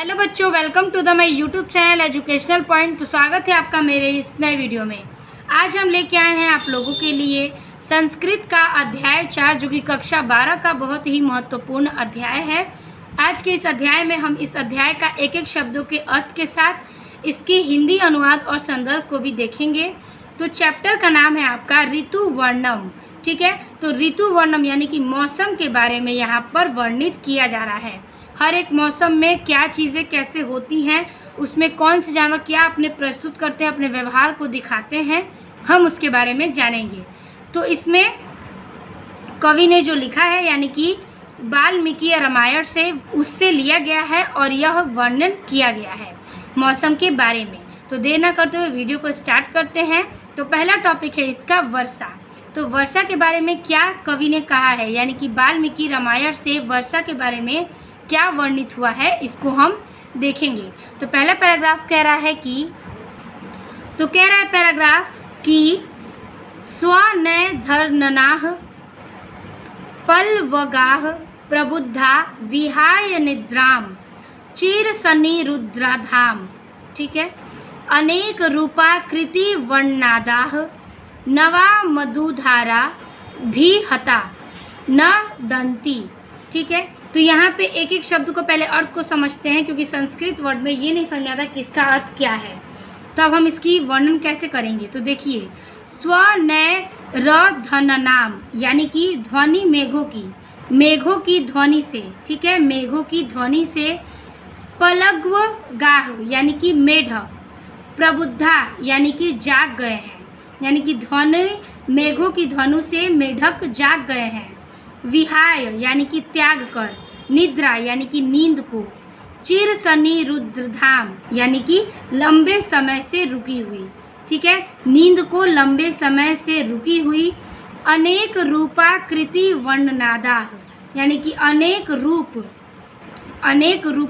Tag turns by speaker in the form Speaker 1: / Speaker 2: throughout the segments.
Speaker 1: Hello बच्चों, welcome to the my YouTube channel Educational Point. तो स्वागत है आपका मेरे इस नए वीडियो में। आज हम लेके आए हैं आप लोगों के लिए संस्कृत का अध्याय 4, जो कि कक्षा 12 का बहुत ही महत्वपूर्ण अध्याय है। आज के इस अध्याय में हम इस अध्याय का एक एक शब्दों के अर्थ के साथ इसकी हिंदी अनुवाद और संदर्भ को भी देखेंगे। तो चैप्टर का नाम है आपका ऋतु वर्णम। ठीक है, तो ऋतु वर्णम यानी कि मौसम के बारे में यहाँ पर वर्णित किया जा रहा है। हर एक मौसम में क्या चीज़ें कैसे होती हैं, उसमें कौन से जानवर क्या अपने प्रस्तुत करते हैं, अपने व्यवहार को दिखाते हैं, हम उसके बारे में जानेंगे। तो इसमें कवि ने जो लिखा है यानी कि वाल्मीकि रामायण से उससे लिया गया है और यह वर्णन किया गया है मौसम के बारे में। तो देर न करते हुए वीडियो को स्टार्ट करते हैं। तो पहला टॉपिक है इसका वर्षा। तो वर्षा के बारे में क्या कवि ने कहा है, यानी कि वाल्मीकि रामायण से वर्षा के बारे में क्या वर्णित हुआ है, इसको हम देखेंगे। तो पहला पैराग्राफ कह रहा है कि पैराग्राफ कि स्वनैधर्ननाः पल्वगाः प्रबुद्धा विहाय निद्राम चिरसनिरुद्राधाम। ठीक है, अनेक रूपाकृति वर्णादाः नवा मधुधारा भी हता न दंती। ठीक है, तो यहाँ पे एक एक शब्द को पहले अर्थ को समझते हैं, क्योंकि संस्कृत वर्ड में ये नहीं समझ आता कि इसका अर्थ क्या है। तो अब हम इसकी वर्णन कैसे करेंगे। तो देखिए, स्वनैरधननाम यानी कि ध्वनि मेघों की ध्वनि से। ठीक है, मेघों की ध्वनि से। पलग्वगाः यानी कि मेढक। प्रबुद्धा यानी कि जाग गए हैं, यानी कि मेघों की ध्वनि से मेढक जाग गए हैं। विहाय यानी कि त्याग कर। निद्रा यानी कि नींद को। चिरसनिरुद्धाम यानी कि लंबे समय से रुकी हुई। ठीक है, नींद को लंबे समय से रुकी हुई। अनेक रूपाकृति वर्णनादा यानी कि अनेक रूपा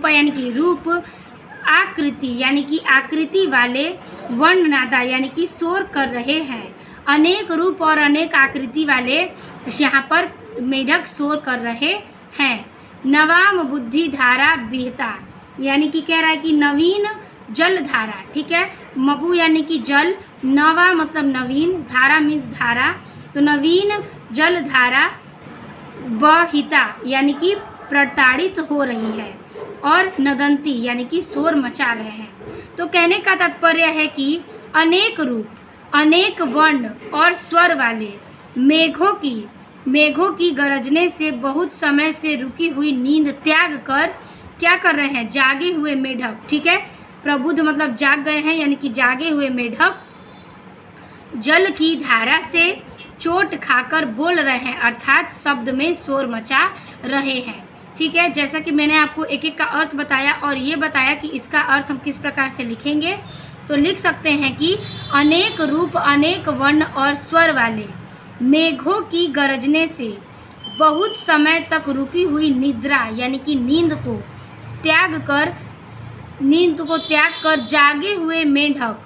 Speaker 1: यानी कि रूप। आकृति यानी कि आकृति वाले। वर्णनादा यानी कि शोर कर रहे हैं। अनेक रूप और अनेक आकृति वाले यहाँ पर मेढक शोर कर रहे हैं। नवाम बुद्धि धारा बिहता यानी कि कह रहा है कि नवीन जल धारा। ठीक है, मबु यानी कि जल, नवा मतलब नवीन, धारा मीन्स धारा। तो नवीन जल धारा बहिता यानी कि प्रताड़ित हो रही है। और नदंती यानी कि शोर मचा रहे हैं। तो कहने का तात्पर्य है कि अनेक रूप, अनेक वर्ण और स्वर वाले मेघों की गरजने से बहुत समय से रुकी हुई नींद त्याग कर क्या कर रहे हैं, जागे हुए मेढक। ठीक है, प्रबुद्ध मतलब जाग गए हैं, यानी कि जागे हुए मेढक जल की धारा से चोट खाकर बोल रहे हैं, अर्थात शब्द में शोर मचा रहे हैं। ठीक है, जैसा कि मैंने आपको एक एक का अर्थ बताया और ये बताया कि इसका अर्थ हम किस प्रकार से लिखेंगे। तो लिख सकते हैं कि अनेक रूप, अनेक वर्ण और स्वर वाले मेघों की गरजने से बहुत समय तक रुकी हुई निद्रा यानी कि नींद को त्याग कर जागे हुए मेढक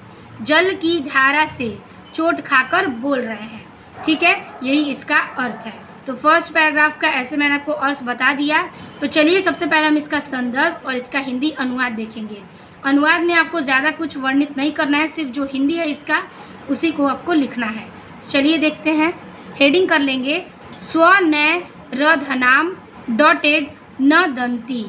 Speaker 1: जल की धारा से चोट खाकर बोल रहे हैं। ठीक है, यही इसका अर्थ है। तो फर्स्ट पैराग्राफ का ऐसे मैंने आपको अर्थ बता दिया। तो चलिए सबसे पहले हम इसका संदर्भ और इसका हिंदी अनुवाद देखेंगे। अनुवाद में आपको ज़्यादा कुछ वर्णित नहीं करना है, सिर्फ जो हिंदी है इसका उसी को आपको लिखना है। तो चलिए देखते हैं। हेडिंग कर लेंगे स्वनैरधनाम डॉटेड न दंती।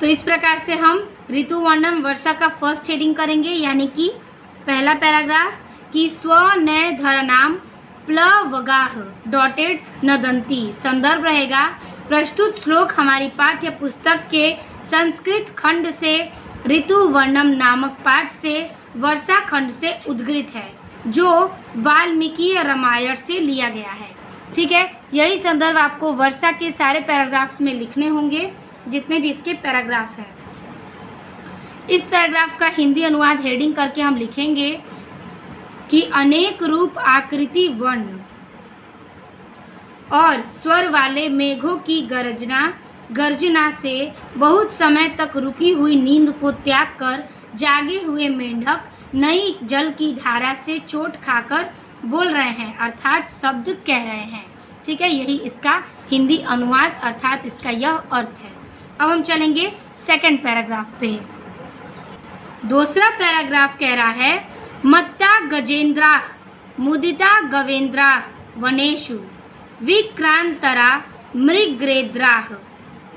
Speaker 1: तो इस प्रकार से हम ऋतु वर्णन वर्षा का फर्स्ट हेडिंग करेंगे, यानी कि पहला पैराग्राफ कि स्वनैधरनाम प्लवगाः डॉटेड न दंती। संदर्भ रहेगा प्रस्तुत श्लोक हमारी पाठ्य पुस्तक के संस्कृत खंड से ऋतु वर्णम नामक पाठ से वर्षा खंड से उद्गृत है, जो वाल्मीकि रामायण से लिया गया है। ठीक है, यही संदर्भ आपको वर्षा के सारे पैराग्राफ्स में लिखने होंगे, जितने भी इसके पैराग्राफ हैं। इस पैराग्राफ का हिंदी अनुवाद हेडिंग करके हम लिखेंगे कि अनेक रूप, आकृति, वर्ण और स्वर वाले मेघों की गर्जना से बहुत समय तक रुकी हुई नींद को त्याग कर जागे हुए मेढक नई जल की धारा से चोट खाकर बोल रहे हैं, अर्थात शब्द कह रहे हैं। ठीक है, यही इसका हिंदी अनुवाद अर्थात इसका यह अर्थ है। अब हम चलेंगे सेकंड पैराग्राफ पे। दूसरा पैराग्राफ कह रहा है मत्ता गजेंद्रा मुदिता गवेंद्रा वनेषु विक्रांतरा मृगरेद्राः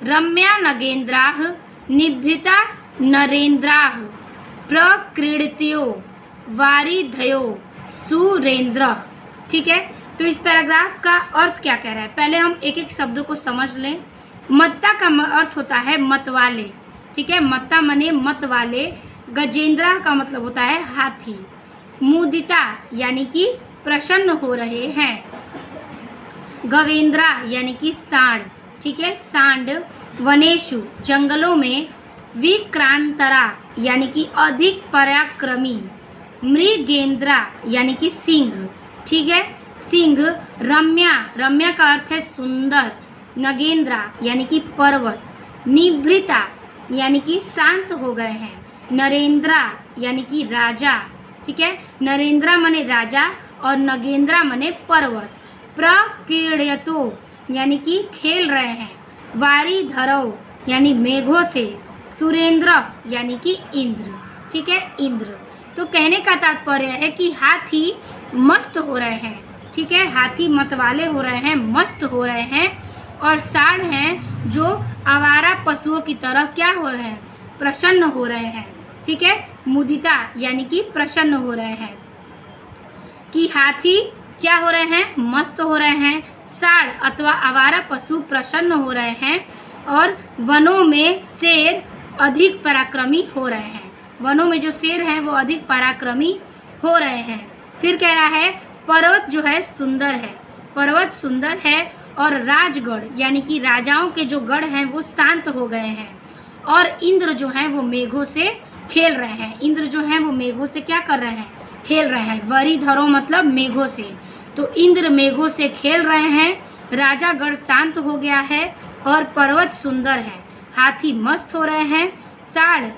Speaker 1: रम्या नगेन्द्राः निभृता नरेन्द्राः प्रक्रीडत्यो वारिधयो सुरेंद्र। ठीक है, तो इस पैराग्राफ का अर्थ क्या कह रहा है, पहले हम एक एक शब्दों को समझ लें। मत्ता का अर्थ होता है मत वाले। ठीक है, मत्ता मने मत वाले। गजेंद्रा का मतलब होता है हाथी। मुदिता यानी कि प्रसन्न हो रहे हैं। गवेंद्रा यानी कि सांड। ठीक है, सांड। वनेषु जंगलों में। विक्रांतरा यानी कि अधिक पराक्रमी। मृगेंद्रा यानी कि सिंह। ठीक है, सिंह। रम्या, रम्या का अर्थ है सुंदर। नगेंद्रा यानी कि पर्वत। निभृता यानी कि शांत हो गए हैं। नरेंद्रा यानी कि राजा। ठीक है, नरेंद्रा मने राजा और नगेंद्रा मने पर्वत। प्रक्रीडयतो यानी कि खेल रहे हैं। वारिधरौ यानी मेघों से। सुरेंद्र यानी कि इंद्र। ठीक है, इंद्र। तो कहने का तात्पर्य है कि हाथी मस्त हो रहे हैं। ठीक है, हाथी मतवाले हो रहे हैं, मस्त हो रहे हैं। और सांड हैं जो आवारा पशुओं की तरह क्या हो रहे हैं, प्रसन्न हो रहे हैं। ठीक है, मुदिता यानी कि प्रसन्न हो रहे हैं। कि हाथी क्या हो रहे हैं, मस्त हो रहे हैं। सांड अथवा आवारा पशु प्रसन्न हो रहे हैं। और वनों में शेर अधिक पराक्रमी हो रहे हैं। वनों में जो शेर हैं वो अधिक पराक्रमी हो रहे हैं। फिर कह रहा है पर्वत जो है सुंदर है। पर्वत सुंदर है। और राजगढ़ यानी कि राजाओं के जो गढ़ हैं वो शांत हो गए हैं। और इंद्र जो हैं वो मेघों से खेल रहे हैं। इंद्र जो हैं वो मेघों से क्या कर रहे हैं, खेल रहे हैं। वरिधरो मतलब मेघों से। तो इंद्र मेघों से खेल रहे हैं। राजागढ़ शांत हो गया है और पर्वत सुंदर है। हाथी मस्त हो रहे हैं। सांड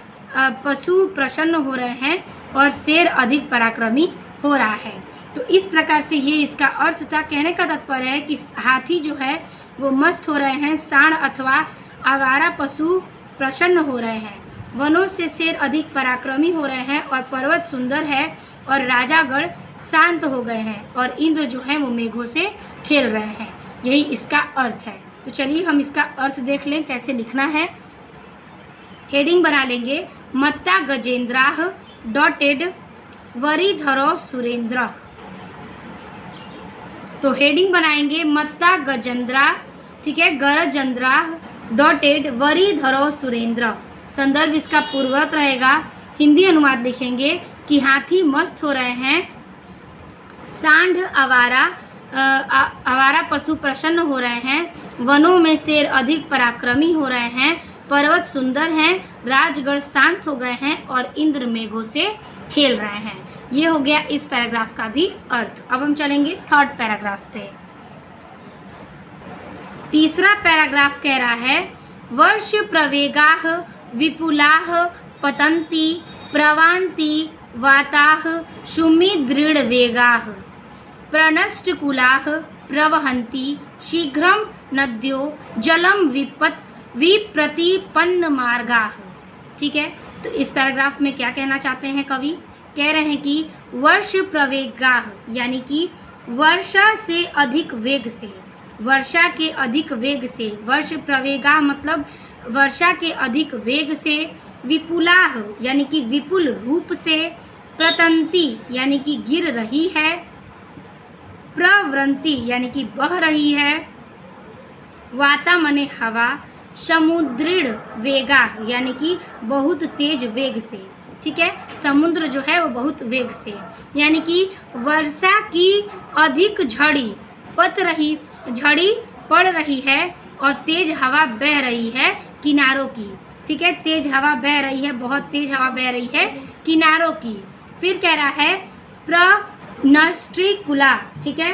Speaker 1: पशु प्रसन्न हो रहे हैं और शेर अधिक पराक्रमी हो रहा है। तो इस प्रकार से ये इसका अर्थ था। कहने का तात्पर्य है कि हाथी जो है वो मस्त हो रहे हैं। सांड अथवा आवारा पशु प्रसन्न हो रहे हैं। वनों से शेर अधिक पराक्रमी हो रहे हैं और पर्वत सुंदर है और राजागढ़ शांत हो गए हैं और इंद्र जो है वो मेघों से खेल रहे हैं। यही इसका अर्थ है। तो चलिए हम इसका अर्थ देख लें कैसे लिखना है। हेडिंग बना लेंगे मत्ता गजेंद्राः डॉटेड वरिधरो सुरेंद्र। तो हेडिंग बनाएंगे मत्ता गजेंद्रा, ठीक है, गरजेंद्रा डॉटेड वरिधरो सुरेंद्र। संदर्भ इसका पूर्ववत रहेगा। हिंदी अनुवाद लिखेंगे कि हाथी मस्त हो रहे हैं। सांड आवारा पशु प्रसन्न हो रहे हैं। वनों में शेर अधिक पराक्रमी हो रहे हैं। पर्वत सुंदर हैं। राजगढ़ शांत हो गए हैं और इंद्र मेघों से खेल रहे हैं। ये हो गया इस पैराग्राफ का भी अर्थ। अब हम चलेंगे थर्ड पैराग्राफ पे। तीसरा पैराग्राफ कह रहा है वर्ष प्रवेगाः विपुलाः पतन्ति प्रवान्ति वाताः सुमिदृढवेगाः प्रनष्टकुलाः प्रवहन्ति शीघ्रं नद्यो जलम विप्रतिपन्नमार्गाः। ठीक है, तो इस पैराग्राफ में क्या कहना चाहते हैं कवि, कह रहे हैं कि वर्ष प्रवेगाः यानी कि वर्षा से अधिक वेग से, वर्षा के अधिक वेग से, वर्ष प्रवेगा मतलब वर्षा के अधिक वेग से, विपुलाः यानी कि विपुल रूप से, प्रतंती यानी कि गिर रही है, प्रवृंति यानी कि बह रही है, वाता मने हवा, समुद्रीण वेगा यानी कि बहुत तेज वेग से। ठीक है, समुद्र जो है वो बहुत वेग से, यानी कि वर्षा की अधिक झड़ी पड़ रही है और तेज हवा बह रही है किनारों की। ठीक है, तेज हवा बह रही है, बहुत तेज हवा बह रही है किनारों की। फिर कह रहा है प्रनष्टिकुला। ठीक है,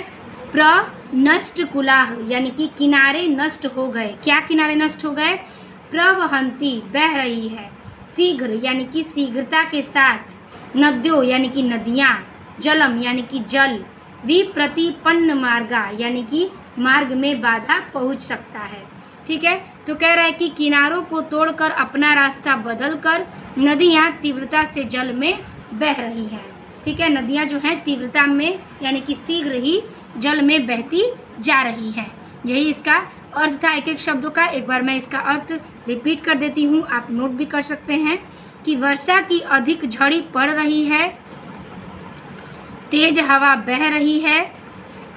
Speaker 1: प्रनष्टकुला यानी कि किनारे नष्ट हो गए। क्या किनारे नष्ट हो गए, प्रवहंती बह रही है, शीघ्र यानी कि शीघ्रता के साथ, नद्यों यानी कि नदियाँ, जलम यानी कि जल, विप्रतिपन्न मार्गा यानी कि मार्ग में बाधा पहुंच सकता है। ठीक है, तो कह रहा है कि किनारों को तोड़कर अपना रास्ता बदलकर नदियाँ तीव्रता से जल में बह रही हैं। ठीक है, नदियाँ जो हैं तीव्रता में यानी कि शीघ्र ही जल में बहती जा रही हैं। यही इसका अर्थ था एक एक शब्दों का। एक बार मैं इसका अर्थ रिपीट कर देती हूँ, आप नोट भी कर सकते हैं कि वर्षा की अधिक झड़ी पड़ रही है, तेज हवा बह रही है,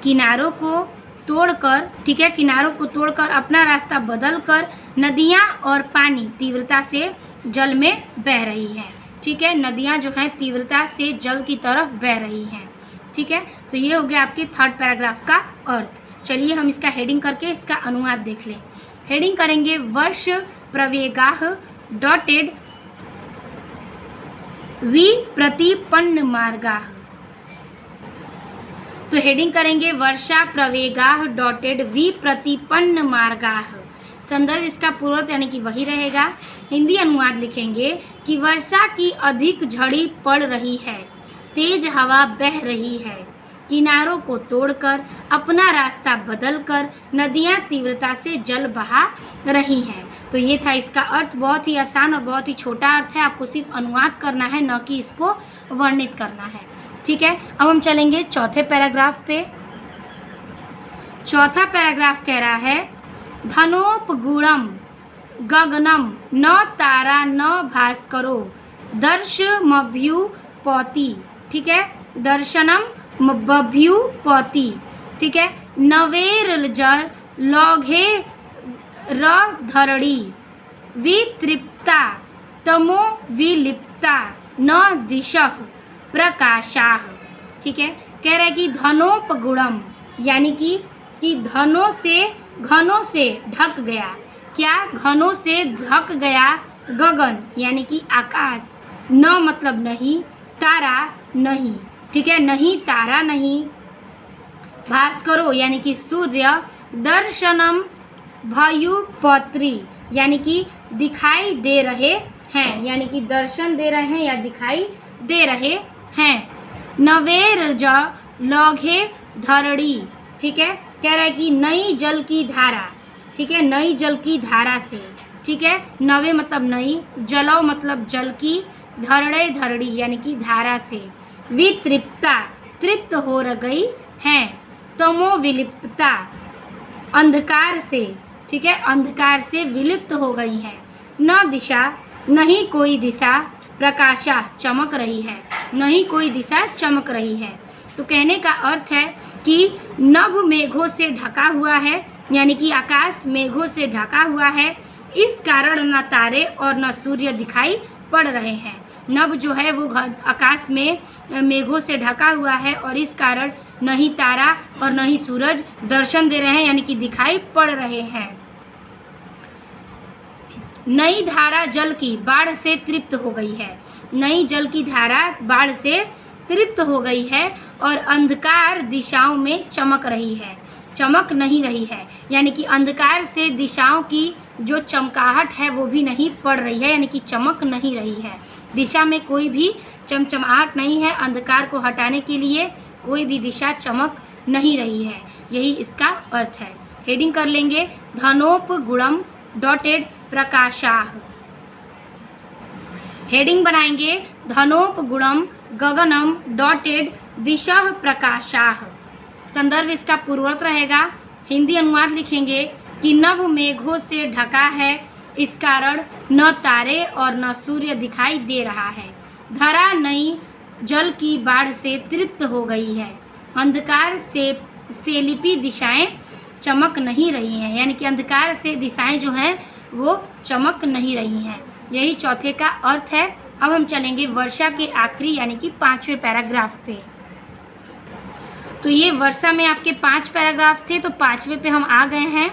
Speaker 1: किनारों को तोड़कर, ठीक है, किनारों को तोड़कर अपना रास्ता बदलकर नदियाँ और पानी तीव्रता से जल में बह रही है। ठीक है, नदियाँ जो हैं तीव्रता से जल की तरफ बह रही हैं। ठीक है, तो ये हो गया आपके थर्ड पैराग्राफ का अर्थ। चलिए हम इसका हेडिंग करके इसका अनुवाद देख लें। हेडिंग करेंगे वर्ष प्रवेगाः डॉटेड विप्रतिपन्न मार्गाः। तो हेडिंग करेंगे वर्षा प्रवेगाः डॉटेड विप्रतिपन्न मार्गाः। संदर्भ इसका पूर्ववर्त यानी कि वही रहेगा। हिंदी अनुवाद लिखेंगे कि वर्षा की अधिक झड़ी पड़ रही है, तेज हवा बह रही है, किनारों को तोड़कर अपना रास्ता बदलकर नदियाँ तीव्रता से जल बहा रही हैं। तो ये था इसका अर्थ। बहुत ही आसान और बहुत ही छोटा अर्थ है, आपको सिर्फ अनुवाद करना है, न कि इसको वर्णित करना है। ठीक है, अब हम चलेंगे चौथे पैराग्राफ पे। चौथा पैराग्राफ कह रहा है धनोपगूढ़म गगनम न तारा न भास्करो दर्शमभ्युपैति। ठीक है, दर्शनम बभ्युपैति। ठीक है, नवेरजर लौघे रधरणी वितृप्ता तमो विलिप्ता न दिशः प्रकाशाः। ठीक है, कह रहा है कि धनोपगूढ़म यानी कि घनों से ढक गया। क्या? घनों से ढक गया गगन यानी कि आकाश। न मतलब नहीं, तारा नहीं। ठीक है, नहीं तारा नहीं। भास्करो यानी कि सूर्य। दर्शनम भयुपैति यानी कि दिखाई दे रहे हैं, यानी कि दर्शन दे रहे हैं या दिखाई दे रहे हैं। नवेरज लौघे धरणी। ठीक है, कह रहा है कि नई जल की धारा। ठीक है, नई जल की धारा से। ठीक है, नवे मतलब नई, जलो मतलब जल की, धरणे धरणी यानी कि धारा से। वितृप्ता तृप्त हो गई हैं। तमो विलिप्ता अंधकार से। ठीक है, अंधकार से विलिप्त हो गई है। न दिशा नहीं कोई दिशा, प्रकाशा चमक रही है, नहीं कोई दिशा चमक रही है। तो कहने का अर्थ है कि नभ मेघों से ढका हुआ है, यानी कि आकाश मेघों से ढका हुआ है, इस कारण न तारे और न सूर्य दिखाई पड़ रहे हैं। नभ जो है वो आकाश में मेघों से ढका हुआ है और इस कारण न ही तारा और न ही सूरज दर्शन दे रहे हैं, यानी कि दिखाई पड़ रहे हैं। नई धारा जल की बाढ़ से तृप्त हो गई है। नई जल की धारा बाढ़ से तृप्त हो गई है और अंधकार दिशाओं में चमक रही है, चमक नहीं रही है, यानी कि अंधकार से दिशाओं की जो चमकाहट है वो भी नहीं पड़ रही है, यानी कि चमक नहीं रही है। दिशा में कोई भी चमचमाहट नहीं है, अंधकार को हटाने के लिए कोई भी दिशा चमक नहीं रही है। यही इसका अर्थ है। हेडिंग कर लेंगे धनोपगूढ़म डॉटेड प्रकाशाः। हेडिंग बनाएंगे धनोपगूढ़म गगनम डॉटेड दिशः प्रकाशाः। संदर्भ इसका पूर्ववर्त रहेगा। हिंदी अनुवाद लिखेंगे कि नभ मेघों से ढका है, इस कारण न तारे और न सूर्य दिखाई दे रहा है। धरा नई जल की बाढ़ से तृप्त हो गई है, अंधकार से लिपि दिशाएं चमक नहीं रही हैं, यानी कि अंधकार से दिशाएं जो हैं वो चमक नहीं रही हैं। यही चौथे का अर्थ है। अब हम चलेंगे वर्षा के आखिरी यानी कि 5वें पैराग्राफ पे। तो ये वर्षा में आपके 5 पैराग्राफ थे, तो 5वें पे हम आ गए हैं।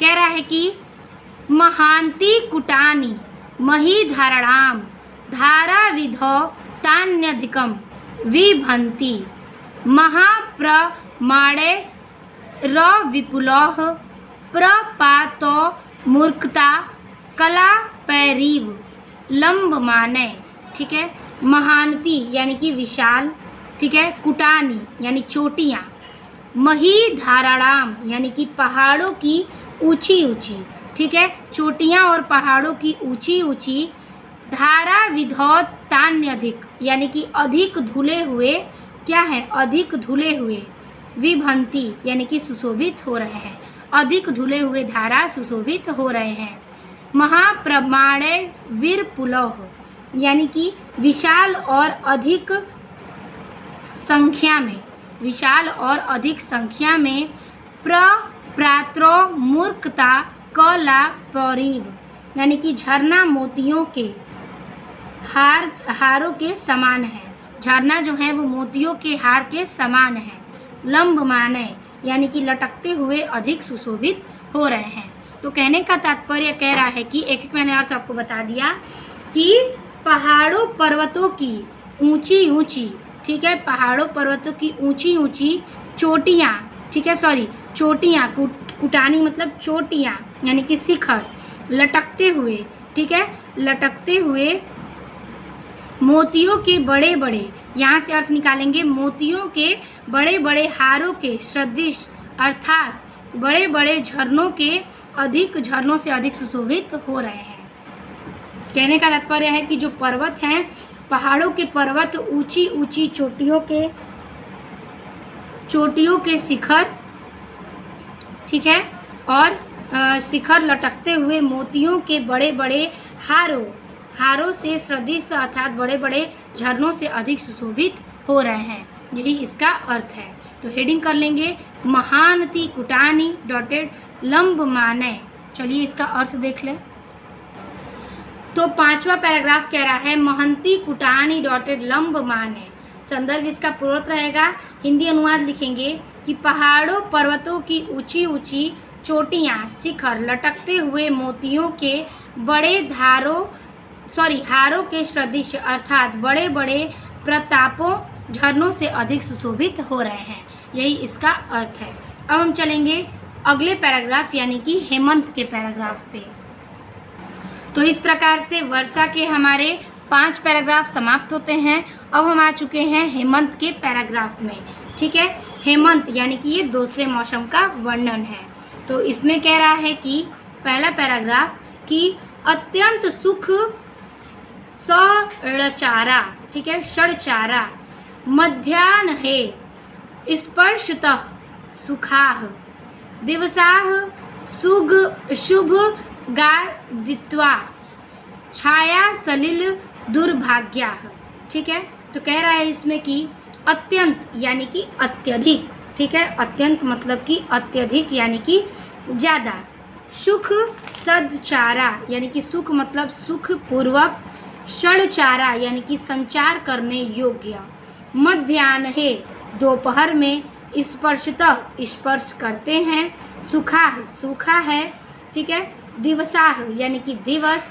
Speaker 1: कह रहा है कि महांति कुटानी मही धारणाम धारा विधौ तान्यधिकम विभंति महाप्रमाणे र विपुलोह प्रपातो मूर्खता कला पैरीव लंब माने। ठीक है, महानती यानी कि विशाल। ठीक है, कुटानी यानी चोटियाँ, मही धाराणाम यानी कि पहाड़ों की ऊंची ऊंची, ठीक है। चोटियाँ और पहाड़ों की ऊंची ऊंची, धारा विधौत तान्य अधिक, यानी कि अधिक धुले हुए, क्या है, अधिक धुले हुए, विभंती यानी कि सुशोभित हो रहे हैं, अधिक धुले हुए धारा सुशोभित हो रहे हैं। महाप्रमाणे वीर पुलह, यानी कि विशाल और अधिक संख्या में, विशाल और अधिक संख्या में, प्रप्रात्रो मूर्खता कला पौरीव, यानी कि झरना मोतियों के हारों के समान है। झरना जो है वो मोतियों के हार के समान है। लंब माने, यानी कि लटकते हुए अधिक सुशोभित हो रहे हैं। तो कहने का तात्पर्य कह रहा है कि एक मैंने अर्थ आपको बता दिया कि पहाड़ों पर्वतों की ऊंची ऊंची, ठीक है, पहाड़ों पर्वतों की ऊंची ऊंची चोटियाँ, ठीक है, सॉरी चोटियाँ, कुटानी मतलब चोटियाँ यानी कि शिखर, लटकते हुए, ठीक है, लटकते हुए मोतियों के बड़े बड़े, यहाँ से अर्थ निकालेंगे, मोतियों के बड़े बड़े हारों के सदृश, अर्थात बड़े बड़े झरनों के अधिक, झरनों से अधिक सुशोभित हो रहे हैं। कहने का तात्पर्य है कि जो पर्वत हैं, पहाड़ों के पर्वत ऊंची ऊंची चोटियों के शिखर, ठीक है, और शिखर लटकते हुए मोतियों के बड़े बड़े हारों से सदृश, अर्थात बड़े बड़े झरनों से अधिक सुशोभित हो रहे हैं। यही इसका अर्थ है। तो हेडिंग कर लेंगे, महानती कुटानी डॉटेड लंब माने। चलिए इसका अर्थ देख लें। तो 5वां पैराग्राफ कह रहा है, महंती कुटानी डॉटेड लंब माने। संदर्भ इसका पूर्वोक्त रहेगा। हिंदी अनुवाद लिखेंगे कि पहाड़ों पर्वतों की ऊंची ऊंची चोटियाँ, शिखर लटकते हुए मोतियों के बड़े हारों के सदृश, अर्थात बड़े बड़े प्रतापों झरनों से अधिक सुशोभित हो रहे हैं। यही इसका अर्थ है। अब हम चलेंगे अगले पैराग्राफ यानी कि हेमंत के पैराग्राफ पे। तो इस प्रकार से वर्षा के हमारे 5 पैराग्राफ समाप्त होते हैं। अब हम आ चुके हैं हेमंत के पैराग्राफ में, ठीक है। हेमंत यानी कि ये दूसरे मौसम का वर्णन है। तो इसमें कह रहा है कि पहला पैराग्राफ कि अत्यंत सुख षडचारा, ठीक है, षडचारा मध्याह्न है स्पर्शतः सुखाह दिवसाह शुभ गादित्वा छाया सलिल दुर्भाग्या, ठीक है। तो कह रहा है इसमें कि अत्यंत यानी कि अत्यधिक, ठीक है, अत्यंत मतलब कि अत्यधिक यानी कि ज़्यादा, सुख सदचारा यानी कि सुख मतलब सुख पूर्वक, षडचारा यानी कि संचार करने योग्य, मध्याह्न है दोपहर में, स्पर्शतः स्पर्श करते हैं, सुखाह सूखा है, ठीक है, दिवसाह यानी कि दिवस,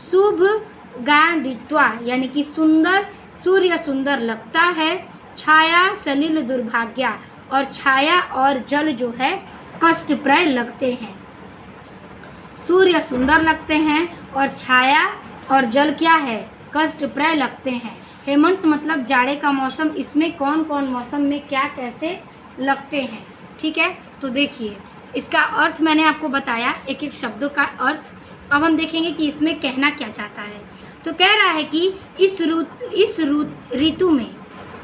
Speaker 1: शुभ गादित्वा यानी कि सुंदर, सूर्य सुंदर लगता है, छाया सलिल दुर्भाग्या और छाया और जल जो है कष्टप्रद लगते हैं। सूर्य सुंदर लगते हैं और छाया और जल क्या है, कष्टप्रद लगते हैं। हेमंत मतलब जाड़े का मौसम। इसमें कौन कौन मौसम में क्या कैसे लगते हैं, ठीक है। तो देखिए इसका अर्थ मैंने आपको बताया, एक एक शब्दों का अर्थ। अब हम देखेंगे कि इसमें कहना क्या चाहता है। तो कह रहा है कि इस ऋतु में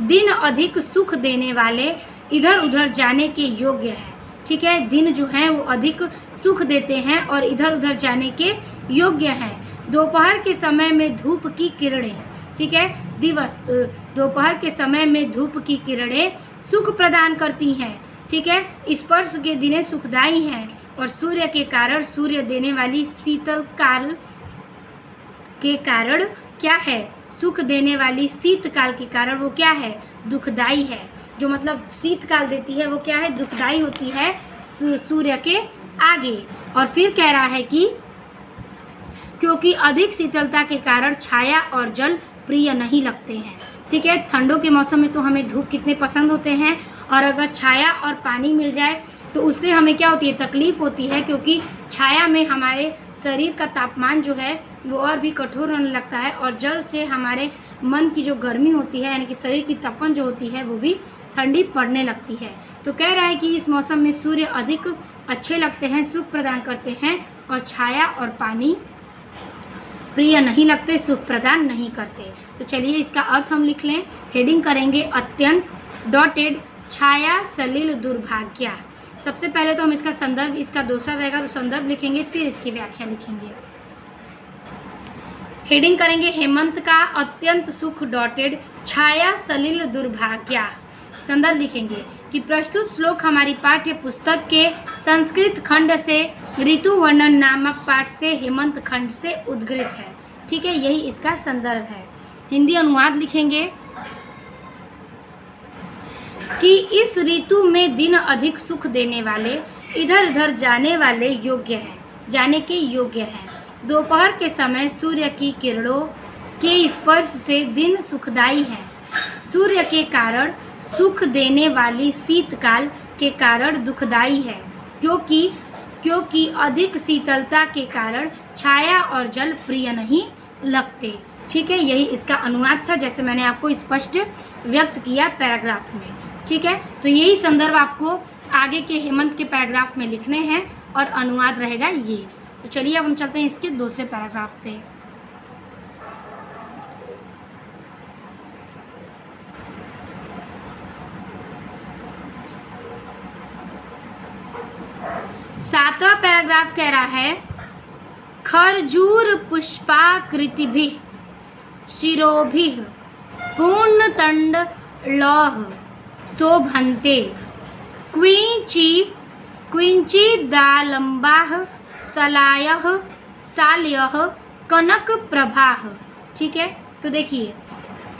Speaker 1: दिन अधिक सुख देने वाले, इधर उधर जाने के योग्य है, ठीक है। दिन जो हैं वो अधिक सुख देते हैं और इधर उधर जाने के योग्य हैं। दोपहर के समय में धूप की किरणें, ठीक है, दिवस दोपहर के समय में धूप की किरणें सुख प्रदान करती हैं, ठीक है। स्पर्श के दिनें सुखदायी हैं और सूर्य के कारण, सूर्य देने वाली शीतल काल के कारण क्या है, सुख देने वाली शीतकाल के कारण वो क्या है, दुखदायी है। जो मतलब शीतकाल देती है वो क्या है, दुखदायी होती है सूर्य के आगे। और फिर कह रहा है कि क्योंकि अधिक शीतलता के कारण छाया और जल प्रिय नहीं लगते हैं, ठीक है। ठंडों के मौसम में तो हमें धूप कितने पसंद होते हैं, और अगर छाया और पानी मिल जाए तो उससे हमें क्या होती है, तकलीफ़ होती है, क्योंकि छाया में हमारे शरीर का तापमान जो है वो और भी कठोर होने लगता है, और जल से हमारे मन की जो गर्मी होती है यानी कि शरीर की तपन जो होती है वो भी ठंडी पड़ने लगती है। तो कह रहा है कि इस मौसम में सूर्य अधिक अच्छे लगते हैं, सुख प्रदान करते हैं और छाया और पानी प्रिय नहीं लगते, सुख प्रदान नहीं करते। तो चलिए इसका अर्थ हम लिख लें। हेडिंग करेंगे अत्यंत डॉटेड छाया सलिल दुर्भाग्य। सबसे पहले तो हम इसका संदर्भ, इसका दूसरा रहेगा तो संदर्भ लिखेंगे, फिर इसकी व्याख्या लिखेंगे। हेडिंग करेंगे हेमंत का अत्यंत सुख डॉटेड छाया सलिल दुर्भाग्य। संदर्भ लिखेंगे कि प्रस्तुत श्लोक हमारी पाठ्य पुस्तक के संस्कृत खंड से ऋतु वर्णन नामक पाठ से हेमंत खंड से उद्गृत है। ठीक है, यही इसका संदर्भ है। हिंदी अनुवाद लिखेंगे कि इस ऋतु में दिन अधिक सुख देने वाले, इधर उधर जाने वाले योग्य हैं, जाने के योग्य हैं। दोपहर के समय सूर्य की किरणों के स्पर्श से दिन सुखदायी है। सूर्य के कारण सुख देने वाली शीतकाल के कारण दुखदायी है, क्योंकि अधिक शीतलता के कारण छाया और जल प्रिय नहीं लगते। ठीक है, यही इसका अनुवाद था, जैसे मैंने आपको स्पष्ट व्यक्त किया पैराग्राफ में। ठीक है, तो यही संदर्भ आपको आगे के हेमंत के पैराग्राफ में लिखने हैं और अनुवाद रहेगा ये। तो चलिए अब हम चलते हैं इसके दूसरे पैराग्राफ पे। सातवां पैराग्राफ कह रहा है खरजूर पुष्पाकृतिभिः शिरोभिः पूर्णतंड लौह शोभन्ते क्विंचिदालम्बाः साल्यः कनकप्रभाः। ठीक है, तो देखिए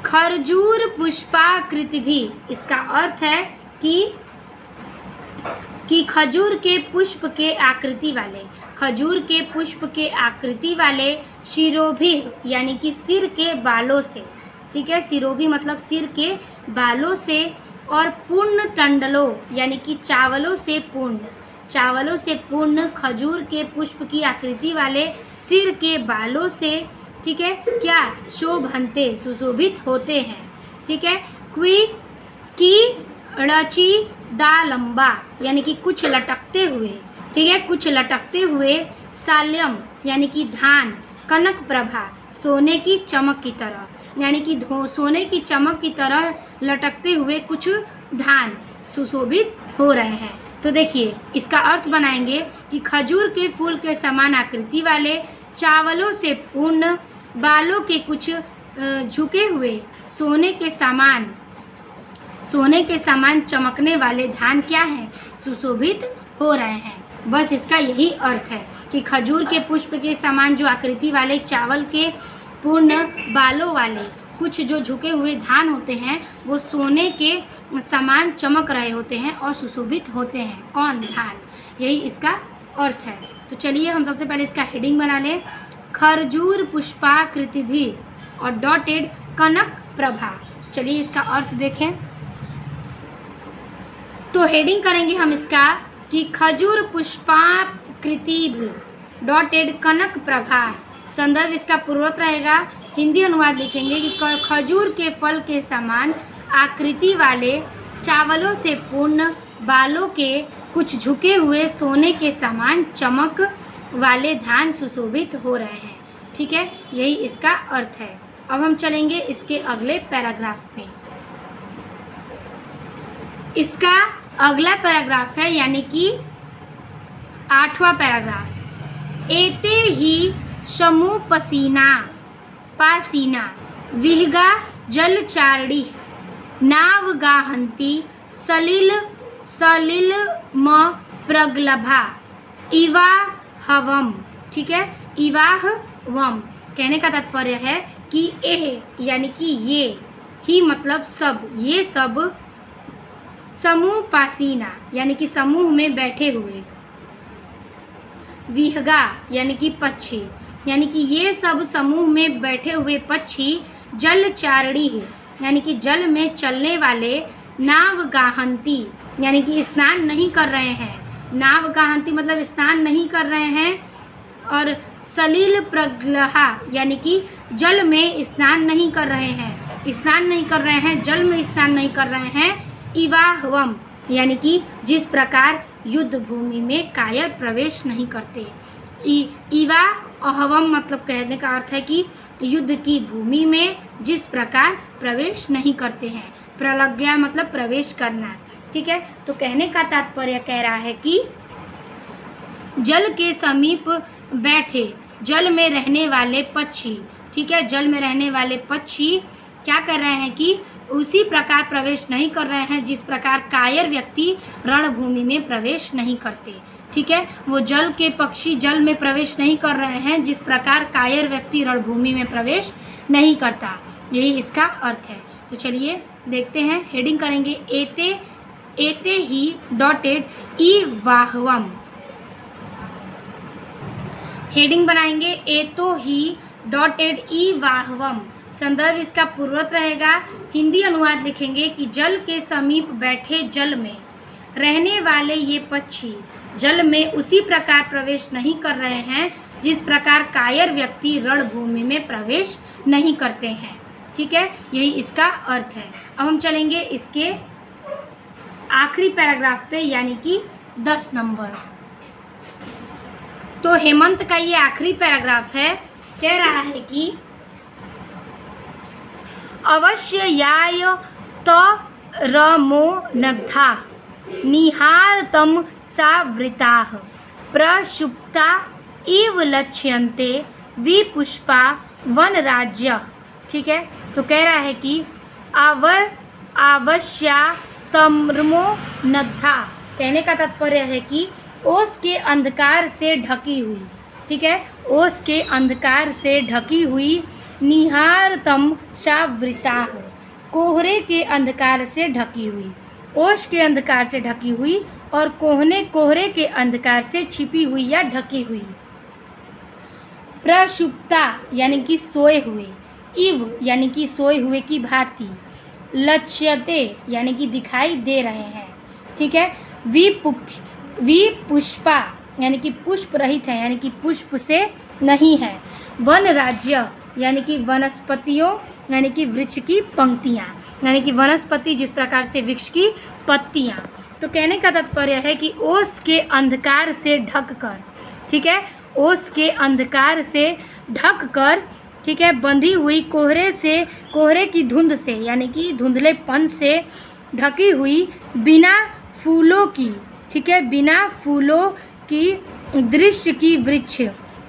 Speaker 1: खरजूर पुष्पाकृतिभिः, इसका अर्थ है कि खजूर के पुष्प के आकृति वाले, खजूर के पुष्प के आकृति वाले शिरोभिः यानी कि सिर के बालों से। ठीक है, शिरोभिः मतलब सिर के बालों से, और पूर्ण टंडलों यानी कि चावलों से पूर्ण खजूर के पुष्प की आकृति वाले सिर के बालों से, ठीक है, क्या शोभन्ते सुशोभित होते हैं। ठीक है, रची दा लंबा यानी कि कुछ लटकते हुए। ठीक है, कुछ लटकते हुए। साल्यम यानी कि धान। कनक प्रभा सोने की चमक की तरह, यानी कि सोने की चमक की तरह लटकते हुए कुछ धान सुशोभित हो रहे हैं। तो देखिए इसका अर्थ बनाएंगे कि खजूर के फूल के समान आकृति वाले, चावलों से पूर्ण, बालों के कुछ झुके हुए, सोने के समान चमकने वाले धान क्या हैं, सुशोभित हो रहे हैं। बस इसका यही अर्थ है कि खजूर के पुष्प के समान जो आकृति वाले, चावल के पूर्ण बालों वाले कुछ जो झुके हुए धान होते हैं वो सोने के समान चमक रहे होते हैं और सुशोभित होते हैं। कौन? धान। यही इसका अर्थ है। तो चलिए हम सबसे पहले इसका हेडिंग बना लें। खरजूर पुष्पाकृति भी और डॉटेड कनक प्रभा। चलिए इसका अर्थ देखें। तो हेडिंग करेंगे हम इसका कि खजूर पुष्पाकृति भी डॉटेड कनक प्रभा। संदर्भ इसका पूर्वत रहेगा। हिंदी अनुवाद लिखेंगे कि खजूर के फल के समान आकृति वाले, चावलों से पूर्ण, बालों के कुछ झुके हुए, सोने के समान चमक वाले धान सुशोभित हो रहे हैं। ठीक है, यही इसका अर्थ है। अब हम चलेंगे इसके अगले पैराग्राफ पे। इसका अगला पैराग्राफ है यानी कि 8वां पैराग्राफ। एते ही समूह पासीना विहगा जलचारणी नाव गाहंती सलिल म प्रगलभा इवाहवम। ठीक है, इवाहवम कहने का तात्पर्य है कि एह यानी कि ये, ही मतलब सब, ये सब, समूह पासीना यानी कि समूह में बैठे हुए, विहगा यानी कि पक्षी, यानी कि ये सब समूह में बैठे हुए पक्षी, जलचारणी यानी कि जल में चलने वाले, नाव गाहंती यानी कि स्नान नहीं कर रहे हैं, नाव गाहंती मतलब स्नान नहीं कर रहे हैं, और सलिल प्रगलहा यानी कि जल में स्नान नहीं कर रहे हैं, जल में स्नान नहीं कर रहे हैं, इवाहवम यानी कि जिस प्रकार युद्ध भूमि में कायर प्रवेश नहीं करते। इवा अहवम मतलब कहने का अर्थ है कि युद्ध की भूमि में जिस प्रकार प्रवेश नहीं करते हैं। प्रलज्ञा मतलब प्रवेश करना, ठीक है। तो कहने का तात्पर्य कह रहा है कि जल के समीप बैठे जल में रहने वाले पक्षी, ठीक है, जल में रहने वाले पक्षी क्या कर रहे हैं कि उसी प्रकार प्रवेश नहीं कर रहे हैं जिस प्रकार कायर व्यक्ति रणभूमि में प्रवेश नहीं करते, ठीक है। वो जल के पक्षी जल में प्रवेश नहीं कर रहे हैं जिस प्रकार कायर व्यक्ति रणभूमि में प्रवेश नहीं करता, यही इसका अर्थ है। तो चलिए देखते हैं, हेडिंग करेंगे एते ही डॉटेड ई वाहवम, हेडिंग बनाएंगे एतो ही डॉटेड ई वाहवम। संदर्भ इसका पूर्वत रहेगा। हिंदी अनुवाद लिखेंगे कि जल के समीप बैठे जल में रहने वाले ये पक्षी जल में उसी प्रकार प्रवेश नहीं कर रहे हैं जिस प्रकार कायर व्यक्ति रणभूमि में प्रवेश नहीं करते हैं, ठीक है, यही इसका अर्थ है। अब हम चलेंगे इसके आखिरी पैराग्राफ पे, यानी कि 10 नंबर। तो हेमंत का ये आखिरी पैराग्राफ है, कह रहा है कि अवश्य याय रमो नग्धा निहारतम सावृताः प्रक्षुप्ता इव लक्ष्यन्ते विपुष्पा वनराज्य, ठीक है। तो कह रहा है कि अवश्यातमो नग्धा, कहने का तात्पर्य है कि ओस के अंधकार से ढकी हुई, ठीक है, ओस के अंधकार से ढकी हुई, निहारतम सावृता, कोहरे के अंधकार से ढकी हुई, ओस के अंधकार से ढकी हुई और कोहरे के अंधकार से छिपी हुई या ढकी हुई, प्रक्षुप्ता यानी कि सोए हुए, इव यानी कि सोए हुए की भांति, लक्ष्यते यानी कि दिखाई दे रहे हैं, ठीक है, विपुष्पा यानी कि पुष्प रहित है, यानी कि पुष्प से नहीं है, वन राज्य यानी कि वनस्पतियों यानी कि वृक्ष की पंक्तियाँ, यानी कि वनस्पति जिस प्रकार से वृक्ष की पत्तियाँ। तो कहने का तात्पर्य है कि ओस के अंधकार से ढककर, ठीक है, ओस के अंधकार से ढककर, ठीक है, बंधी हुई कोहरे की धुंध से यानी कि धुंधलेपन से ढकी हुई, बिना फूलों की, ठीक है, बिना फूलों की दृश्य की वृक्ष,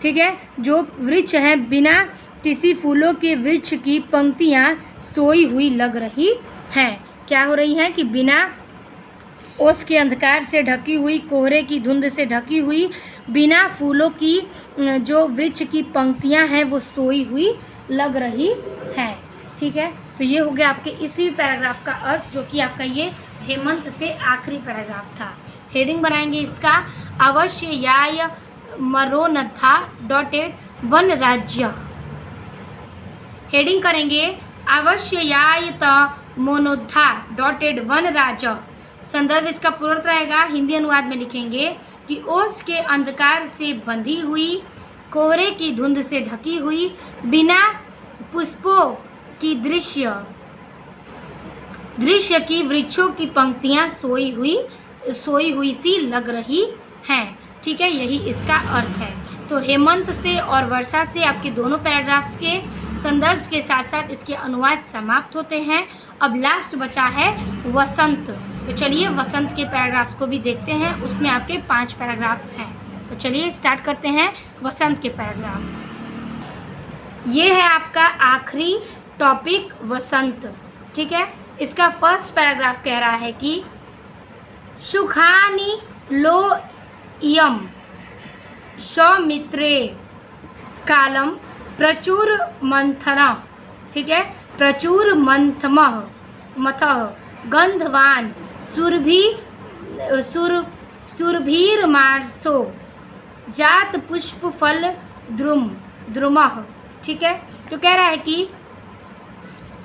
Speaker 1: ठीक है, जो वृक्ष है बिना किसी फूलों के वृक्ष की पंक्तियाँ सोई हुई लग रही हैं। क्या हो रही हैं कि बिना ओस के अंधकार से ढकी हुई, कोहरे की धुंध से ढकी हुई, बिना फूलों की जो वृक्ष की पंक्तियाँ हैं वो सोई हुई लग रही हैं, ठीक है। तो ये हो गया आपके इसी पैराग्राफ का अर्थ, जो कि आपका ये हेमंत से आखिरी पैराग्राफ था। हेडिंग बनाएंगे इसका अवश्य याय मरोनथा डॉटेड वन राज्य, हेडिंग करेंगे अवश्य याय त मोनोद्धा डॉटेड वन राज्य। संदर्भ इसका पूर्वत रहेगा। हिंदी अनुवाद में लिखेंगे कि ओस के अंधकार से बंधी हुई, कोहरे की धुंध से ढकी हुई, बिना पुष्पों की दृश्य की वृक्षों की पंक्तियां सोई हुई सी लग रही हैं, ठीक है, यही इसका अर्थ है। तो हेमंत से और वर्षा से आपके दोनों पैराग्राफ्स के संदर्भ के साथ साथ इसके अनुवाद समाप्त होते हैं। अब लास्ट बचा है वसंत। तो चलिए वसंत के पैराग्राफ्स को भी देखते हैं, उसमें आपके 5 पैराग्राफ्स हैं। तो चलिए स्टार्ट करते हैं वसंत के पैराग्राफ। ये है आपका आखिरी टॉपिक वसंत, ठीक है। इसका फर्स्ट पैराग्राफ कह रहा है कि सुखानि लोयम सौमित्रे कालम प्रचुर मंथना, ठीक है, प्रचुर मथः गंधवान सुरभीरमासो जात पुष्प फल द्रुमः, ठीक है। तो कह रहा है कि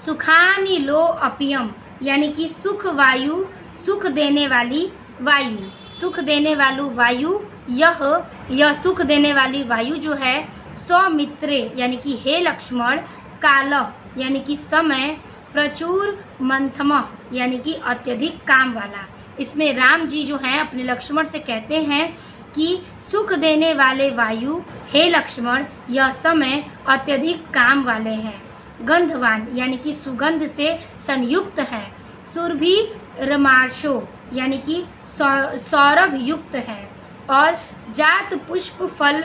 Speaker 1: सुखानि लो अपियम यानी कि सुख वायु, सुख देने वाली वायु, सुख देने वाली वायु, यह सुख देने वाली वायु जो है, सौमित्रे यानी कि हे लक्ष्मण, कालः यानी कि समय, प्रचुर मंथमः यानी कि अत्यधिक काम वाला। इसमें राम जी जो हैं अपने लक्ष्मण से कहते हैं कि सुख देने वाले वायु, हे लक्ष्मण, यह समय अत्यधिक काम वाले हैं, गंधवान यानी कि सुगंध से संयुक्त है, सुरभि रमार्शो यानी कि सौरभ युक्त है, और जात पुष्प फल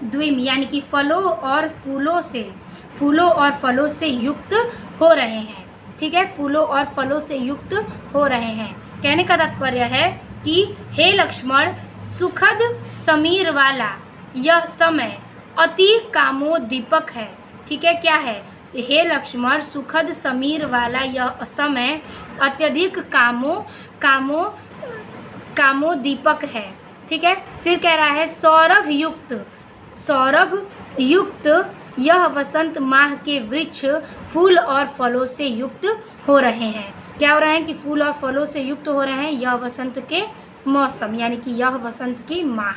Speaker 1: द्विम यानी कि फलों और फलों से युक्त हो रहे हैं। ठीक है, फूलों और फलों से युक्त हो रहे हैं। कहने का तात्पर्य है कि हे लक्ष्मण, सुखद समीर वाला यह समय अति कामोद्दीपक है। ठीक है, क्या है? हे लक्ष्मण, सुखद समीर वाला यह समय अत्यधिक कामोद्दीपक है। ठीक है, फिर कह रहा है सौरभ युक्त यह वसंत माह के वृक्ष फूल और फलों से युक्त हो रहे हैं। क्या हो रहे हैं? कि फूल और फलों से युक्त हो रहे हैं यह वसंत के मौसम यानी कि यह वसंत की माह।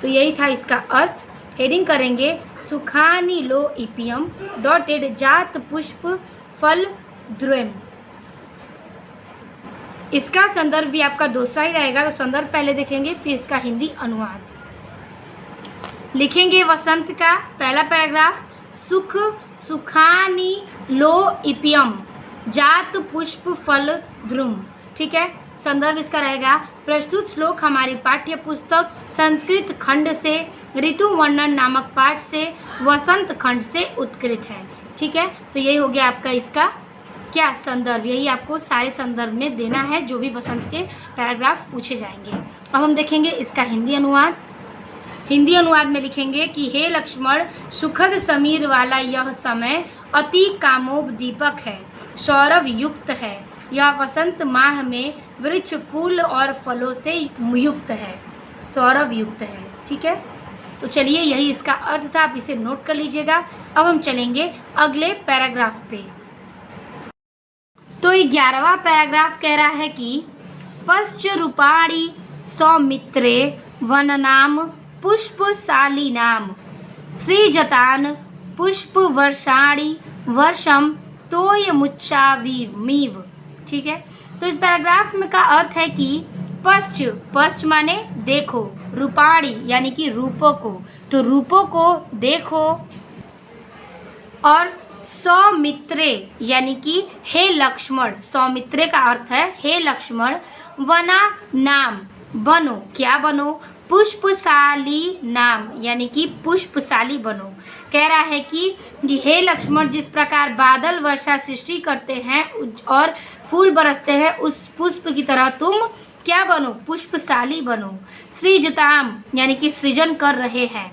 Speaker 1: तो यही था इसका अर्थ। हेडिंग करेंगे सुखानी लो इपियम डॉटेड जात पुष्प फल द्रुम। इसका संदर्भ भी आपका दूसरा ही रहेगा, तो संदर्भ पहले देखेंगे फिर इसका हिंदी अनुवाद लिखेंगे। वसंत का पहला पैराग्राफ, सुखानी लो इपियम जात पुष्प फल द्रुम। ठीक है, संदर्भ इसका रहेगा। प्रस्तुत श्लोक हमारी पाठ्य पुस्तक संस्कृत खंड से ऋतु वर्णन नामक पाठ से वसंत खंड से उत्कृत है। ठीक है, तो यही हो गया आपका इसका क्या संदर्भ। यही आपको सारे संदर्भ में देना है जो भी वसंत के पैराग्राफ्स पूछे जाएंगे। अब हम देखेंगे इसका हिंदी अनुवाद। हिंदी अनुवाद में लिखेंगे कि हे लक्ष्मण, सुखद समीर वाला यह समय अति कामोद्दीपक है, सौरभ युक्त है, यह वसंत माह में वृक्ष फूल और फलों से युक्त है, सौरभ युक्त है। ठीक है, तो चलिए यही इसका अर्थ था, आप इसे नोट कर लीजिएगा। अब हम चलेंगे अगले पैराग्राफ पे। तो 11वां पैराग्राफ कह रहा है कि पश्च रूपाणी सौमित्रे वननाम पुष्पशालिनाम सृजतान पुष्प वर्षाणी वर्षम तोयमुच्चावीमीव। ठीक है, तो इस पैराग्राफ में का अर्थ है कि पश्च माने देखो, रूपाणी यानी कि रूपों को, तो रूपों को देखो, और सौमित्रे यानी कि हे लक्ष्मण, सौमित्रे का अर्थ है हे लक्ष्मण, वना नाम बनो, क्या बनो? पुष्पशाली नाम यानी कि पुष्पशाली बनो। कह रहा है कि हे लक्ष्मण, जिस प्रकार बादल वर्षा सृष्टि करते हैं और फूल बरसते हैं, उस पुष्प की तरह तुम क्या बनो? पुष्पशाली बनो। सृजताम यानी कि सृजन कर रहे हैं,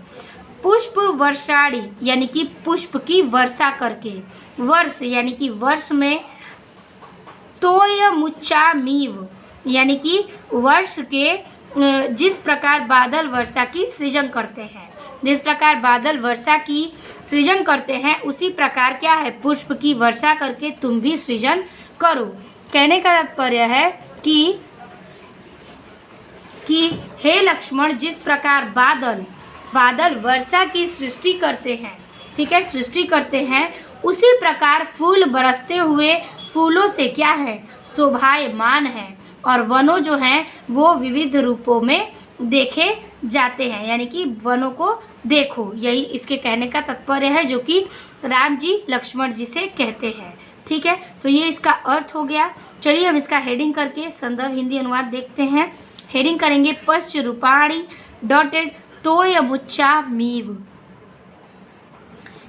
Speaker 1: पुष्प वर्षाणी यानी कि पुष्प की वर्षा करके, वर्ष यानी कि वर्ष में, तोयमुच्चामीव यानी कि वर्ष के जिस प्रकार बादल वर्षा की सृजन करते हैं, जिस प्रकार बादल वर्षा की सृजन करते हैं उसी प्रकार क्या है? पुष्प की वर्षा करके तुम भी सृजन करो। कहने का तात्पर्य है कि हे लक्ष्मण, जिस प्रकार बादल वर्षा की सृष्टि करते हैं, ठीक है, सृष्टि करते हैं, उसी प्रकार फूल बरसते हुए फूलों से क्या है? शोभायमान है, और वनों जो हैं वो विविध रूपों में देखे जाते हैं, यानी कि वनों को देखो। यही इसके कहने का तात्पर्य है जो कि राम जी लक्ष्मण जी से कहते हैं। ठीक है, तो ये इसका अर्थ हो गया। चलिए हम इसका हेडिंग करके संदर्भ हिंदी अनुवाद देखते हैं। हेडिंग करेंगे पश्च रूपाणी डॉटेड तोयमुच्चामीव।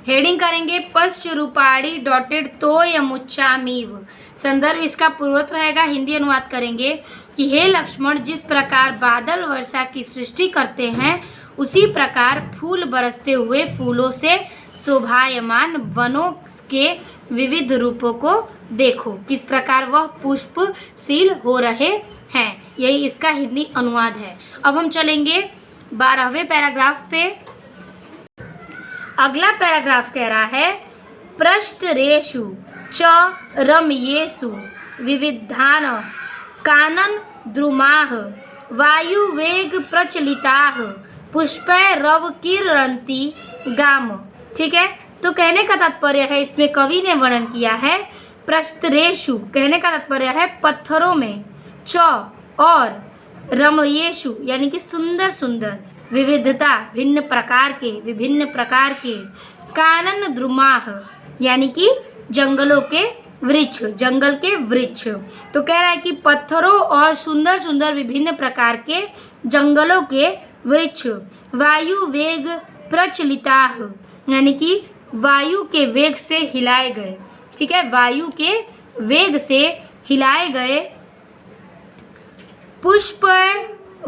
Speaker 1: हेडिंग करेंगे पश्च रूपाणी डॉटेड तोयमुच्चामीव। संदर्भ इसका पूर्वोत्तर रहेगा। हिंदी अनुवाद करेंगे कि हे लक्ष्मण, जिस प्रकार बादल वर्षा की सृष्टि करते हैं उसी प्रकार फूल बरसते हुए फूलों से शोभायमान वनों के विविध रूपों को देखो, किस प्रकार वह पुष्पशील हो रहे हैं। यही इसका हिंदी अनुवाद है। अब हम चलेंगे 12वें पैराग्राफ पे। अगला पैराग्राफ कह रहा है प्रस्तरेषु च रमयेषु विविधान कानन द्रुमाः वायुवेग प्रचलिताः पुष्पैरवकीर्णन्ति गाम। ठीक है, तो कहने का तात्पर्य है, इसमें कवि ने वर्णन किया है प्रस्तरेषु, कहने का तात्पर्य है पत्थरों में, च और रमयेषु यानी कि सुंदर सुंदर, विविधता विभिन्न प्रकार के, कानन द्रुमाह यानी कि जंगलों के वृक्ष, जंगल के वृक्ष। तो कह रहा है कि पत्थरों और सुंदर सुंदर विभिन्न प्रकार के जंगलों के वृक्ष, वायु वेग प्रचलिताः यानी कि वायु के वेग से हिलाए गए। ठीक है, वायु के वेग से हिलाए गए। पुष्प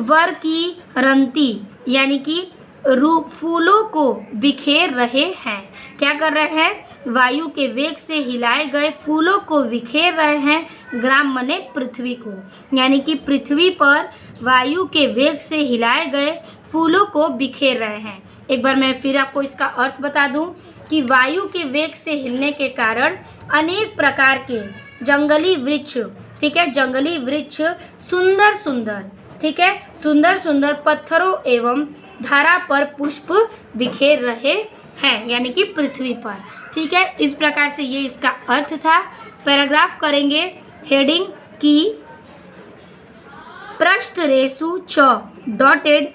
Speaker 1: वर की रंती यानी कि फूलों को बिखेर रहे हैं। क्या कर रहे हैं? वायु के वेग से हिलाए गए फूलों को बिखेर रहे हैं। ग्राम मने पृथ्वी को, यानी कि पृथ्वी पर वायु के वेग से हिलाए गए फूलों को बिखेर रहे हैं। एक बार मैं फिर आपको इसका अर्थ बता दूं कि वायु के वेग से हिलने के कारण अनेक प्रकार के जंगली वृक्ष, ठीक है, जंगली वृक्ष सुंदर सुंदर, ठीक है, सुंदर सुंदर पत्थरों एवं धरा पर पुष्प बिखेर रहे हैं, यानी कि पृथ्वी पर। ठीक है, इस प्रकार से ये इसका अर्थ था। पैराग्राफ करेंगे हेडिंग की पृष्ठरेषु च डॉटेड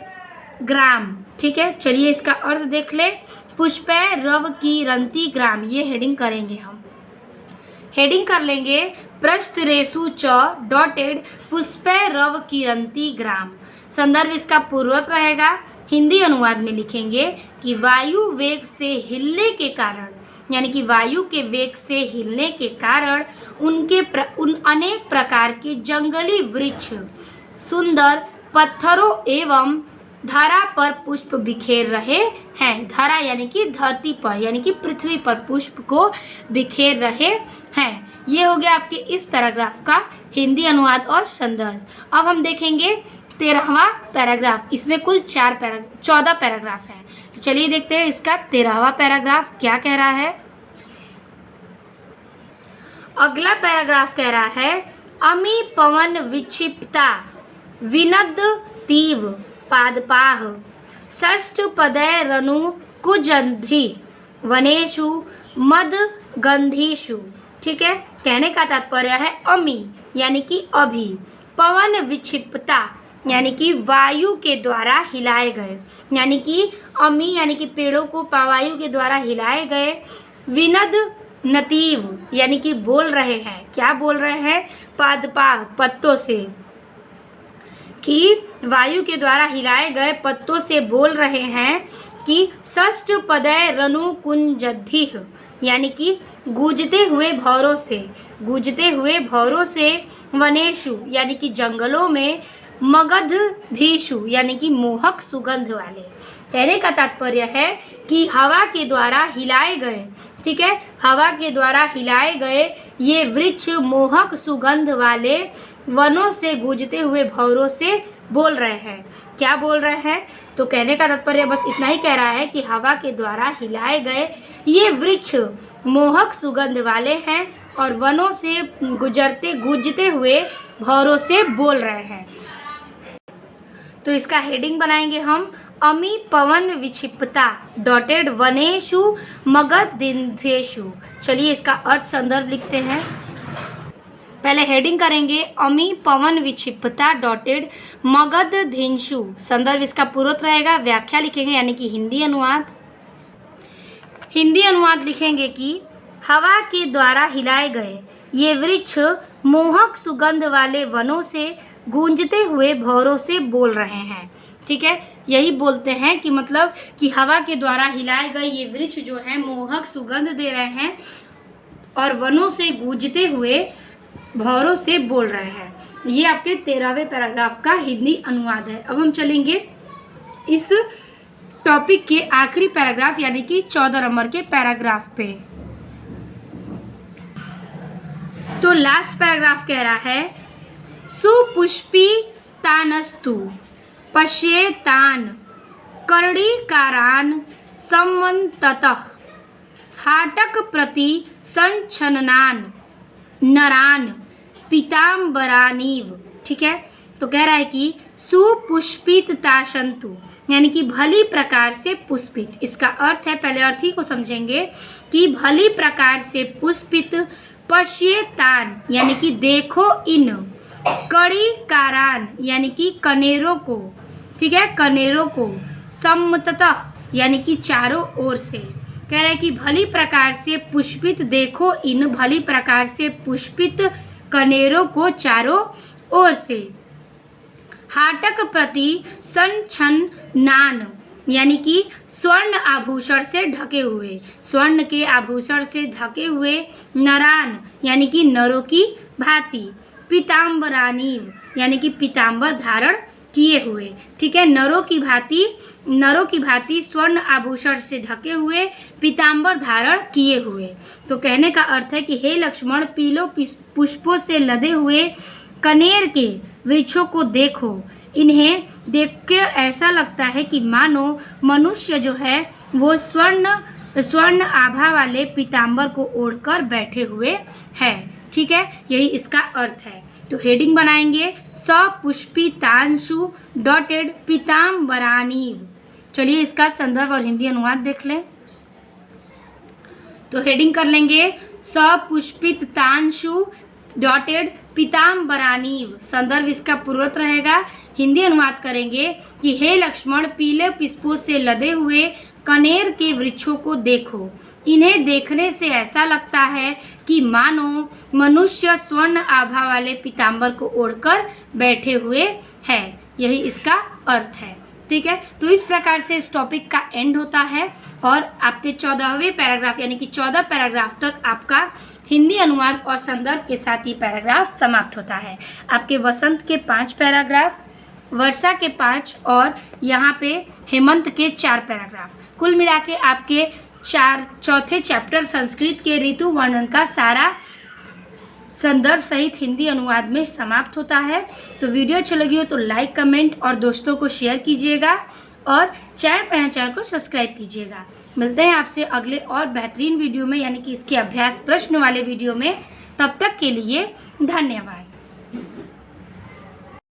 Speaker 1: ग्राम। ठीक है, चलिए इसका अर्थ देख ले। पुष्पै रव की रंती ग्राम, ये हेडिंग करेंगे हम। हेडिंग कर लेंगे पृष्ठरेषु च डॉटेड पुष्पै रव की रंती ग्राम। संदर्भ इसका पूर्वक रहेगा। हिंदी अनुवाद में लिखेंगे कि वायु वेग से हिलने के कारण, यानी कि वायु के वेग से हिलने के कारण उन अनेक प्रकार के जंगली वृक्ष सुंदर पत्थरों एवं धरा पर पुष्प बिखेर रहे हैं। धरा यानी कि धरती पर, यानी कि पृथ्वी पर पुष्प को बिखेर रहे हैं। ये हो गया आपके इस पैराग्राफ का हिंदी अनुवाद और संदर्भ। अब हम देखेंगे 13वां पैराग्राफ। इसमें कुल 14 पैराग्राफ है। तो चलिए देखते हैं इसका 13वां पैराग्राफ क्या कह रहा है। अगला पैराग्राफ कह रहा है अमी पवन विक्षिप्ता विनद तीव पादपाह षष्ठ पदय रनु कुजंधी वनेषु मद गंधीषु। ठीक है, कहने का तात्पर्य है अमी यानी कि अभी, पवन विक्षिप्ता यानी कि वायु के द्वारा हिलाए गए, यानी कि अमी यानी कि पेड़ों को वायु के द्वारा हिलाए गए। विनद नतीव यानी कि बोल रहे हैं। क्या बोल रहे हैं? पादपाह पत्तों से, कि वायु के द्वारा हिलाए गए पत्तों से बोल रहे हैं कि षष्ठ पदय रनु कुंजद्धिः यानी कि गूंजते हुए भौरों से, गूंजते हुए भौरों से, वनेषु यानी कि जंगलों में, मगधधीषु यानी कि मोहक सुगंध वाले। कहने का तात्पर्य है कि हवा के द्वारा हिलाए गए, ठीक है, हवा के द्वारा हिलाए गए ये वृक्ष मोहक सुगंध वाले वनों से गूंजते हुए भौरों से बोल रहे हैं। क्या बोल रहे हैं? तो कहने का तात्पर्य बस इतना ही कह रहा है कि हवा के द्वारा हिलाए गए ये वृक्ष मोहक सुगंध वाले हैं और वनों से गूंजते हुए भौरों से बोल रहे हैं। तो इसका हेडिंग बनाएंगे हम अमी पवन विक्षिप्ता डॉटेड वनेषु मगधेषु। चलिए इसका अर्थ संदर्भ लिखते हैं। पहले हेडिंग करेंगे अमी पवन विक्षिप्ता डॉटेड मगधेषु। संदर्भ इसका पूर्वक रहेगा। व्याख्या लिखेंगे यानी कि हिंदी अनुवाद। हिंदी अनुवाद लिखेंगे कि हवा के द्वारा हिलाए गए ये वृक्ष मोहक सुगंध वाले वनों से गूंजते हुए भौरों से बोल रहे हैं। ठीक है, यही बोलते हैं कि मतलब कि हवा के द्वारा हिलाए गए ये वृक्ष जो है मोहक सुगंध दे रहे हैं और वनों से गूंजते हुए भौरों से बोल रहे हैं। ये आपके 13वें पैराग्राफ का हिंदी अनुवाद है। अब हम चलेंगे इस टॉपिक के आखिरी पैराग्राफ यानी कि 14 नंबर के पैराग्राफ पे। तो लास्ट पैराग्राफ कह रहा है सुपुष्पितानस्तु पश्येतान कर्णिकारान समन्ततः हाटक प्रति संचननान नरान पीताम्बरानीव। ठीक है, तो कह रहा है कि सुपुष्पितता संतु यानी कि भली प्रकार से पुष्पित। इसका अर्थ है, पहले अर्थ ही को समझेंगे कि भली प्रकार से पुष्पित, पश्येतान यानी कि देखो इन, कड़ी कारान यानी कि कनेरों को, ठीक है, कनेरों को, सम्मततः यानी कि चारों ओर से। कह रहा है कि भली प्रकार से पुष्पित, देखो इन भली प्रकार से पुष्पित कनेरों को चारों ओर से। हाटक प्रति संछन नान यानी कि स्वर्ण आभूषण से ढके हुए, स्वर्ण के आभूषण से ढके हुए। नरान यानी कि नरों की भांति। पीताम्बरानीव यानी कि पीताम्बर धारण किए हुए, ठीक है, नरों की भांति स्वर्ण आभूषण से ढके हुए, पीताम्बर धारण किए हुए। तो कहने का अर्थ है कि हे लक्ष्मण, पीलों पुष्पों से लदे हुए कनेर के वृक्षों को देखो, इन्हें देख के ऐसा लगता है कि मानो मनुष्य जो है वो स्वर्ण आभा वाले पीताम्बर को ओढ़कर बैठे हुए है, ठीक है, यही इसका अर्थ है। तो हेडिंग बनाएंगे सपुष्पितांशु डॉटेड पीताम्बरानीव। चलिए इसका संदर्भ और हिंदी अनुवाद देख लें। तो हेडिंग कर लेंगे सपुष्पितांशु डॉटेड पीताम्बरानीव, संदर्भ इसका पूर्वत रहेगा। हिंदी अनुवाद करेंगे कि हे लक्ष्मण, पीले पुष्पों से लदे हुए कनेर के वृक्षों को देखो, इन्हें देखने से ऐसा लगता है कि मानो मनुष्य स्वर्ण आभा वाले पीताम्बर को ओढ़कर बैठे हुए है, यही इसका अर्थ है, ठीक है। तो इस प्रकार से इस टॉपिक का एंड होता है और आपके 14वें पैराग्राफ यानी कि 14 पैराग्राफ तक आपका हिंदी अनुवाद और संदर्भ के साथ ही पैराग्राफ समाप्त होता है। आपके वसंत के 5 पैराग्राफ, वर्षा के 5 और यहाँ पे हेमंत के 4 पैराग्राफ, कुल मिला के आपके चौथे चैप्टर संस्कृत के ऋतु वर्णन का सारा संदर्भ सहित हिंदी अनुवाद में समाप्त होता है। तो वीडियो अच्छी लगी हो तो लाइक, कमेंट और दोस्तों को शेयर कीजिएगा और चैनल को सब्सक्राइब कीजिएगा। मिलते हैं आपसे अगले और बेहतरीन वीडियो में, यानी कि इसके अभ्यास प्रश्न वाले वीडियो में। तब तक के लिए धन्यवाद।